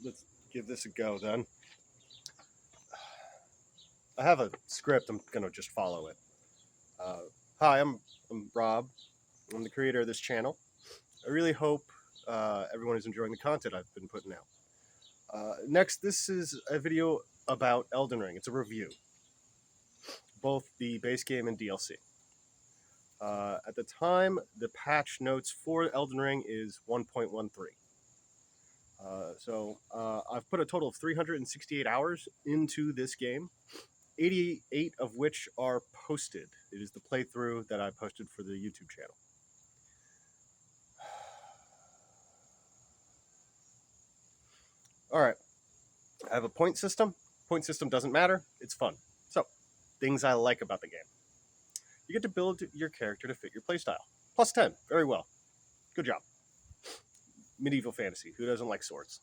let's give this a go then. I have a script. I'm gonna just follow it. Uh, Hi, I'm Rob. I'm the creator of this channel. I really hope everyone is enjoying the content I've been putting out. Next, this is a video about Elden Ring. It's a review, both the base game and DLC. At the time, the patch notes for Elden Ring is 1.13. I've put a total of 368 hours into this game, 88 of which are posted. It is the playthrough that I posted for the YouTube channel. All right, I have a point system. Point system doesn't matter. It's fun. So, things I like about the game. You get to build your character to fit your playstyle. Plus 10. Very well. Good job. Medieval fantasy. Who doesn't like swords?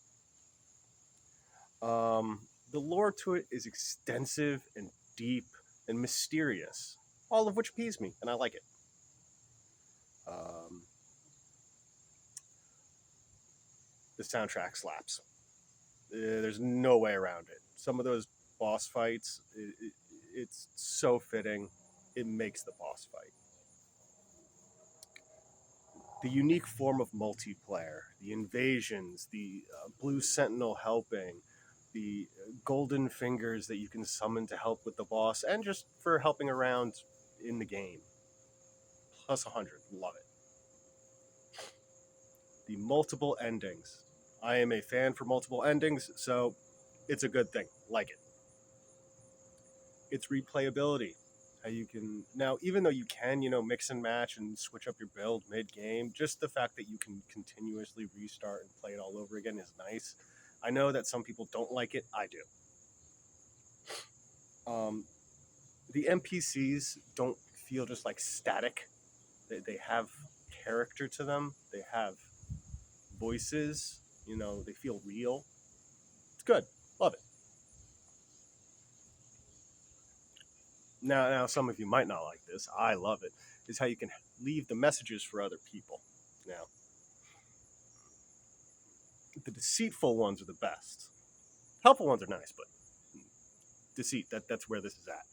The lore to it is extensive and deep and mysterious, all of which appease me, and I like it. The soundtrack slaps. There's no way around it. Some of those boss fights, it's so fitting. It makes the boss fight. The unique form of multiplayer, the invasions, the blue sentinel helping, the golden fingers that you can summon to help with the boss, and just for helping around in the game. Plus 100. Love it. The multiple endings. I am a fan for multiple endings, so it's a good thing. Like it. Its replayability. How you can now, even though you can, mix and match and switch up your build mid-game, just the fact that you can continuously restart and play it all over again is nice. I know that some people don't like it. I do. The NPCs don't feel just like static. They have character to them. They have voices. They feel real. It's good. Love it. Now, some of you might not like this. I love it. Is how you can leave the messages for other people. Now, the deceitful ones are the best. Helpful ones are nice, but deceit, that's where this is at.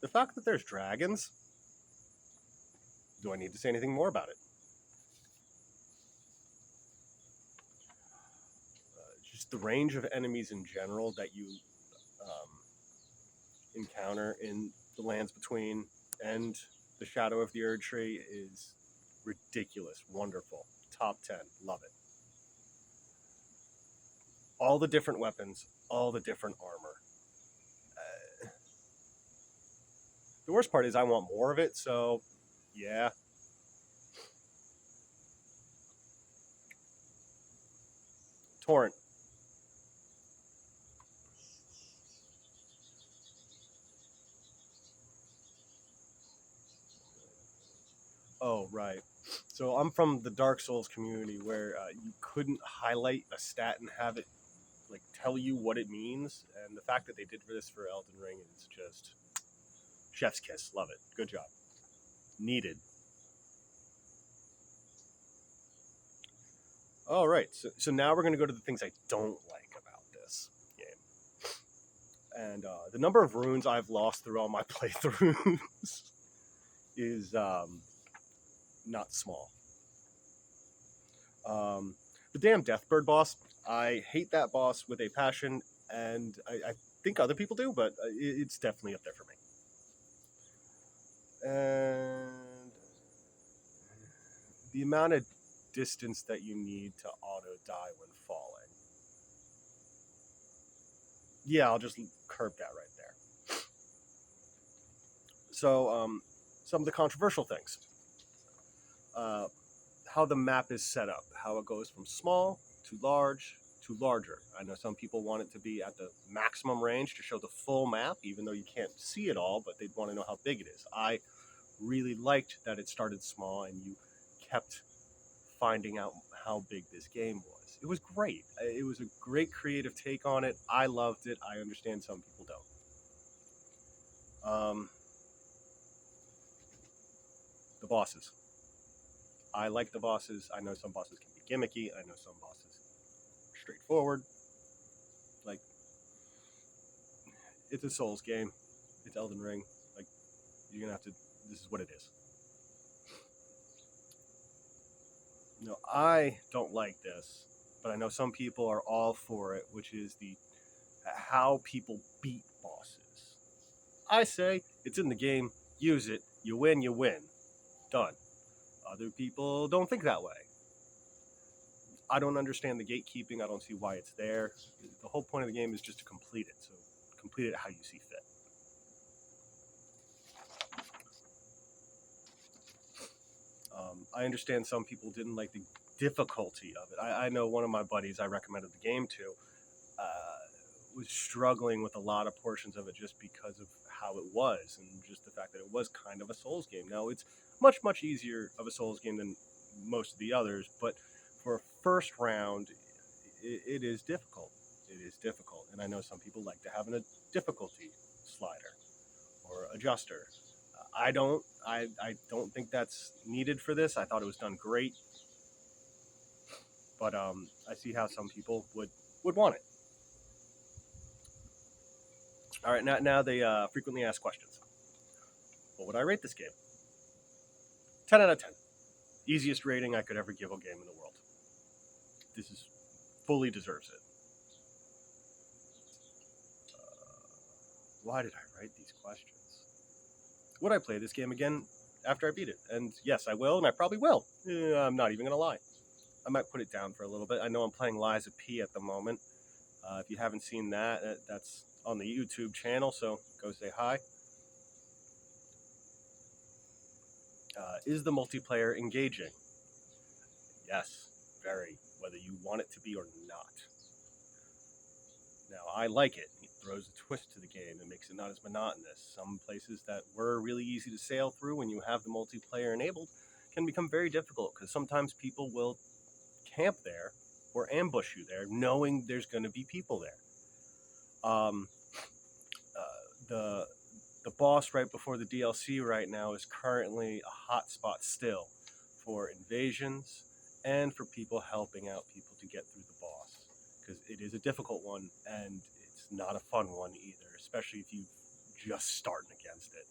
The fact that there's dragons, do I need to say anything more about it? Just the range of enemies in general that you encounter in the lands between and the Shadow of the Erd Tree is ridiculous, wonderful. Top 10, love it. All the different weapons, all the different armor. The worst part is I want more of it, so yeah. Torrent. Oh, right. So I'm from the Dark Souls community where you couldn't highlight a stat and have it like tell you what it means, and the fact that they did this for Elden Ring is just chef's kiss. Love it. Good job. Needed. All right. So now we're going to go to the things I don't like about this game. And the number of runes I've lost through all my playthroughs is not small. The damn Deathbird boss, I hate that boss with a passion, and I think other people do, but it's definitely up there for me. And the amount of distance that you need to auto die when falling. Yeah, I'll just curb that right there. So, some of the controversial things. How the map is set up, how it goes from small to large to larger. I know some people want it to be at the maximum range to show the full map, even though you can't see it all, but they'd want to know how big it is. I really liked that it started small and you kept finding out how big this game was. It was great. It was a great creative take on it. I loved it. I understand some people don't. The bosses. I like the bosses. I know some bosses can be gimmicky. I know some bosses are straightforward. Like, it's a Souls game. It's Elden Ring. Like, you're gonna have to. This is what it is. No, I don't like this, but I know some people are all for it, which is the how people beat bosses. I say it's in the game. Use it. You win. You win. Done. Other people don't think that way. I don't understand the gatekeeping. I don't see why it's there. The whole point of the game is just to complete it. So complete it how you see fit. I understand some people didn't like the difficulty of it. I know one of my buddies I recommended the game to was struggling with a lot of portions of it just because of how it was and just the fact that it was kind of a Souls game. Now, it's much easier of a Souls game than most of the others, but for a first round, it is difficult. It is difficult, and I know some people like to have a difficulty slider or adjuster. I don't. I don't think that's needed for this. I thought it was done great, but I see how some people would want it. All right, now they frequently ask questions. What would I rate this game? 10 out of 10. Easiest rating I could ever give a game in the world. This is fully deserves it. Why did I write these questions? Would I play this game again after I beat it? And yes, I will, and I probably will. I'm not even going to lie. I might put it down for a little bit. I know I'm playing Liza P at the moment. If you haven't seen that, that's on the YouTube channel, so go say hi. Is the multiplayer engaging? Yes, very, whether you want it to be or not. Now, I like it. It throws a twist to the game and makes it not as monotonous. Some places that were really easy to sail through when you have the multiplayer enabled can become very difficult because sometimes people will camp there or ambush you there knowing there's going to be people there. The boss right before the DLC right now is currently a hotspot still for invasions and for people helping out people to get through the boss, because it is a difficult one and it's not a fun one either, especially if you're just starting against it.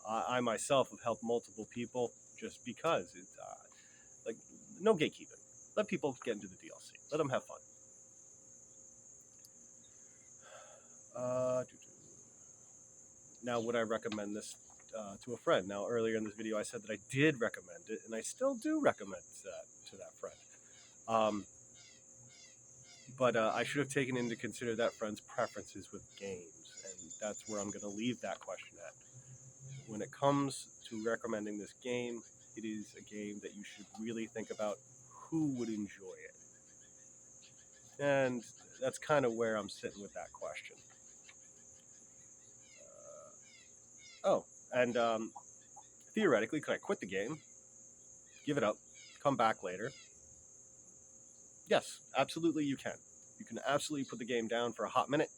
I myself have helped multiple people just because it's like no gatekeeping. Let people get into the DLC. Let them have fun. Now, would I recommend this to a friend? Now, earlier in this video, I said that I did recommend it, and I still do recommend that to that friend. But I should have taken into consider that friend's preferences with games, and that's where I'm going to leave that question at. When it comes to recommending this game, it is a game that you should really think about who would enjoy it. And that's kind of where I'm sitting with that question. And theoretically, could I quit the game, give it up, come back later? Yes, absolutely you can. You can absolutely put the game down for a hot minute,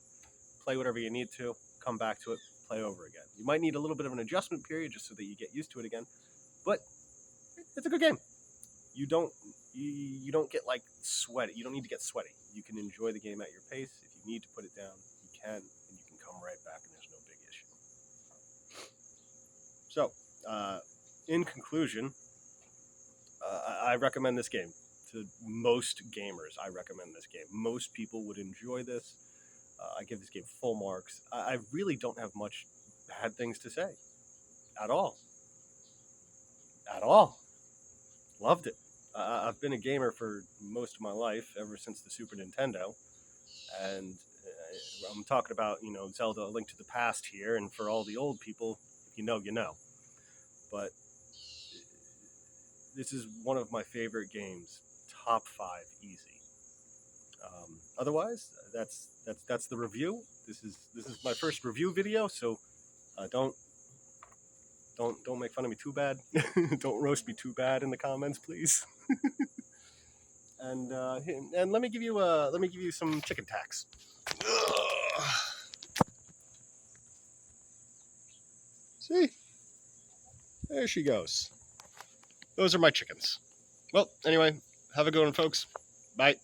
play whatever you need to, come back to it, play over again. You might need a little bit of an adjustment period just so that you get used to it again, but it's a good game. You don't get like sweaty. You don't need to get sweaty. You can enjoy the game at your pace. If you need to put it down, you can, and you can come right back, and there's no big issue. So, in conclusion, I recommend this game to most gamers. I recommend this game. Most people would enjoy this. I give this game full marks. I really don't have much bad things to say at all. At all. Loved it. I've been a gamer for most of my life, ever since the Super Nintendo, and I'm talking about, Zelda: A Link to the Past here, and for all the old people, if you know, you know. But this is one of my favorite games, top 5 easy. Otherwise, that's the review. This is my first review video, so don't make fun of me too bad. Don't roast me too bad in the comments, please. And let me give you some chicken tacks. See, there she goes. Those are my chickens. Well, anyway, Have a good one, folks. Bye.